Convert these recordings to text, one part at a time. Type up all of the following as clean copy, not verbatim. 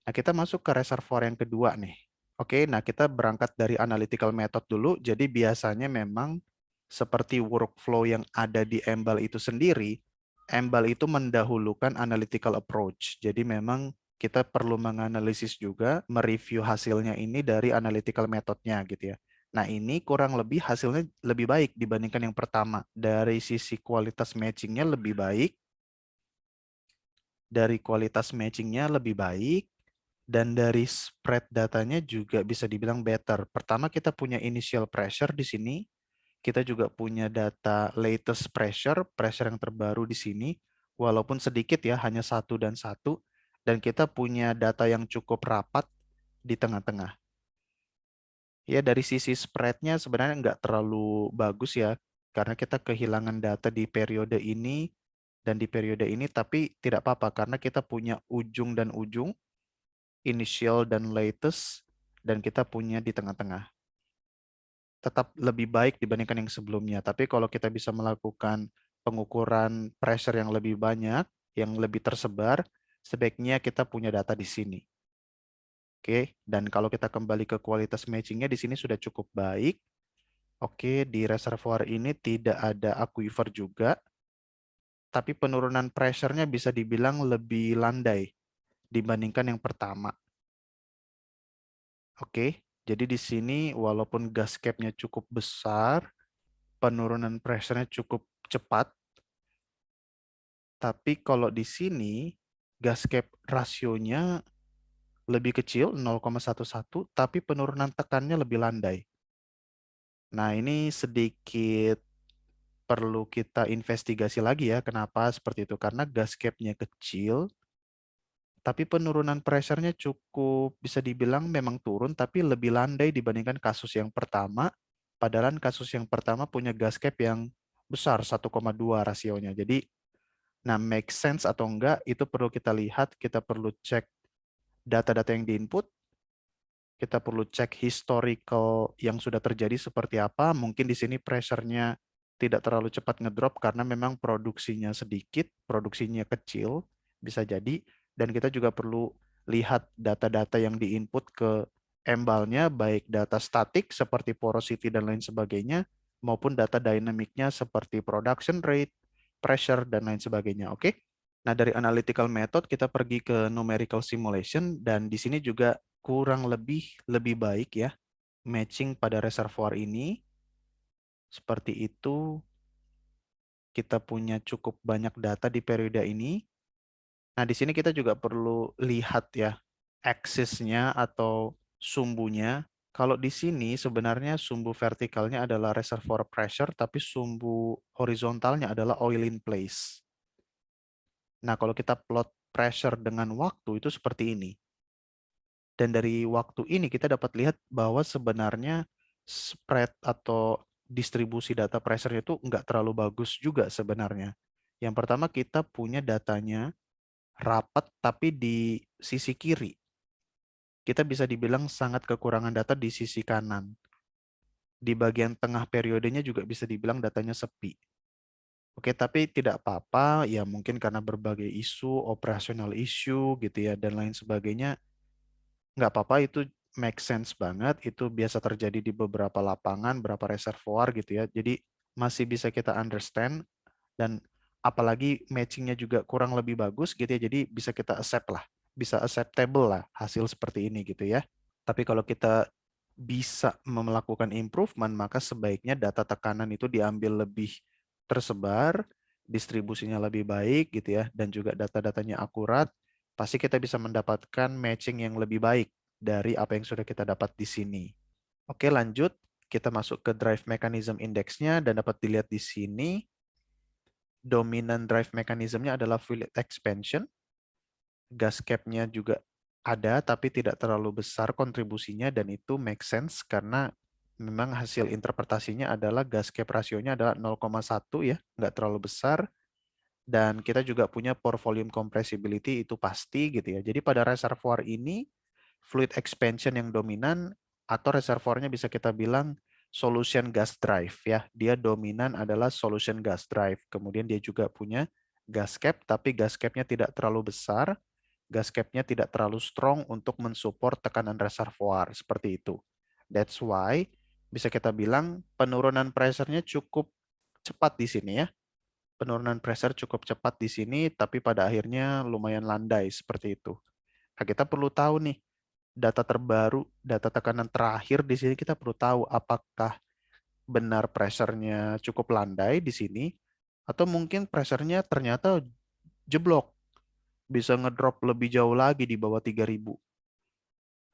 Nah, kita masuk ke reservoir yang kedua nih. Oke, nah kita berangkat dari analytical method dulu. Jadi biasanya memang seperti workflow yang ada di Embal itu sendiri, Embal itu mendahulukan analytical approach. Jadi memang kita perlu menganalisis juga, mereview hasilnya ini dari analytical methodnya gitu ya. Nah, ini kurang lebih hasilnya lebih baik dibandingkan yang pertama. Dari sisi kualitas matchingnya lebih baik, dan dari spread datanya juga bisa dibilang better. Pertama, kita punya initial pressure di sini. Kita juga punya data latest pressure, pressure yang terbaru di sini. Walaupun sedikit ya, hanya 1 dan 1. Dan kita punya data yang cukup rapat di tengah-tengah. Ya, dari sisi spreadnya sebenarnya nggak terlalu bagus ya. Karena kita kehilangan data di periode ini dan di periode ini. Tapi tidak apa-apa karena kita punya ujung dan ujung, initial dan latest, dan kita punya di tengah-tengah. Tetap lebih baik dibandingkan yang sebelumnya. Tapi kalau kita bisa melakukan pengukuran pressure yang lebih banyak, yang lebih tersebar, sebaiknya kita punya data di sini. Oke, dan kalau kita kembali ke kualitas matchingnya di sini sudah cukup baik. Oke, di reservoir ini tidak ada aquifer juga, tapi penurunan pressure-nya bisa dibilang lebih landai dibandingkan yang pertama. Oke, jadi di sini walaupun gas cap-nya cukup besar, penurunan pressure-nya cukup cepat, tapi kalau di sini gas cap rasionya lebih kecil 0,11, tapi penurunan tekannya lebih landai. Nah, ini sedikit perlu kita investigasi lagi ya, kenapa seperti itu. Karena gas cap-nya kecil, tapi penurunan pressure-nya cukup bisa dibilang memang turun, tapi lebih landai dibandingkan kasus yang pertama. Padahal kasus yang pertama punya gas cap yang besar, 1,2 rasionya. Jadi, nah make sense atau enggak, itu perlu kita lihat, kita perlu cek data-data yang diinput, kita perlu cek historical yang sudah terjadi seperti apa. Mungkin di sini pressure-nya tidak terlalu cepat ngedrop karena memang produksinya sedikit, produksinya kecil, bisa jadi. Dan kita juga perlu lihat data-data yang diinput ke embalnya, baik data statik seperti porosity dan lain sebagainya, maupun data dinamiknya seperti production rate, pressure, dan lain sebagainya. Oke? Nah, dari analytical method kita pergi ke numerical simulation, dan di sini juga kurang lebih baik ya matching pada reservoir ini. Seperti itu, kita punya cukup banyak data di periode ini. Nah, di sini kita juga perlu lihat ya axis-nya atau sumbunya. Kalau di sini sebenarnya sumbu vertikalnya adalah reservoir pressure, tapi sumbu horizontalnya adalah oil in place. Nah, kalau kita plot pressure dengan waktu itu seperti ini. Dan dari waktu ini kita dapat lihat bahwa sebenarnya spread atau distribusi data pressure itu nggak terlalu bagus juga sebenarnya. Yang pertama kita punya datanya rapat tapi di sisi kiri. Kita bisa dibilang sangat kekurangan data di sisi kanan. Di bagian tengah periodenya juga bisa dibilang datanya sepi. Oke, tapi tidak apa-apa, ya mungkin karena berbagai isu, operasional issue gitu ya, dan lain sebagainya. Nggak apa-apa, itu make sense banget. Itu biasa terjadi di beberapa lapangan, beberapa reservoir gitu ya. Jadi masih bisa kita understand, dan apalagi matchingnya juga kurang lebih bagus gitu ya. Jadi bisa kita accept lah, bisa acceptable lah hasil seperti ini gitu ya. Tapi kalau kita bisa melakukan improvement, maka sebaiknya data tekanan itu diambil lebih tersebar, distribusinya lebih baik gitu ya, dan juga data-datanya akurat. Pasti kita bisa mendapatkan matching yang lebih baik dari apa yang sudah kita dapat di sini. Oke, lanjut. Kita masuk ke drive mechanism index-nya dan dapat dilihat di sini. Dominan drive mechanism-nya adalah fluid expansion. Gas cap-nya juga ada, tapi tidak terlalu besar kontribusinya, dan itu make sense karena memang hasil interpretasinya adalah gas cap rasionya adalah 0,1 ya, nggak terlalu besar. Dan kita juga punya pore volume compressibility, itu pasti gitu ya. Jadi pada reservoir ini fluid expansion yang dominan, atau reservoirnya bisa kita bilang solution gas drive ya. Dia dominan adalah solution gas drive. Kemudian dia juga punya gas cap, tapi gas capnya tidak terlalu besar. gas cap-nya tidak terlalu strong untuk mensupport tekanan reservoir, seperti itu. That's why bisa kita bilang penurunan pressure-nya cukup cepat di sini ya. Penurunan pressure cukup cepat di sini, tapi pada akhirnya lumayan landai seperti itu. Nah, kita perlu tahu nih, data terbaru, data tekanan terakhir di sini kita perlu tahu apakah benar pressure-nya cukup landai di sini, atau mungkin pressure-nya ternyata jeblok, bisa ngedrop lebih jauh lagi di bawah 3000.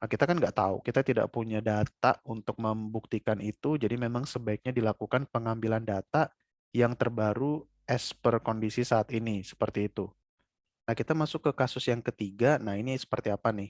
Nah, kita kan nggak tahu, kita tidak punya data untuk membuktikan itu, jadi memang sebaiknya dilakukan pengambilan data yang terbaru as per kondisi saat ini, seperti itu. Nah, kita masuk ke kasus yang ketiga. Nah, ini seperti apa nih?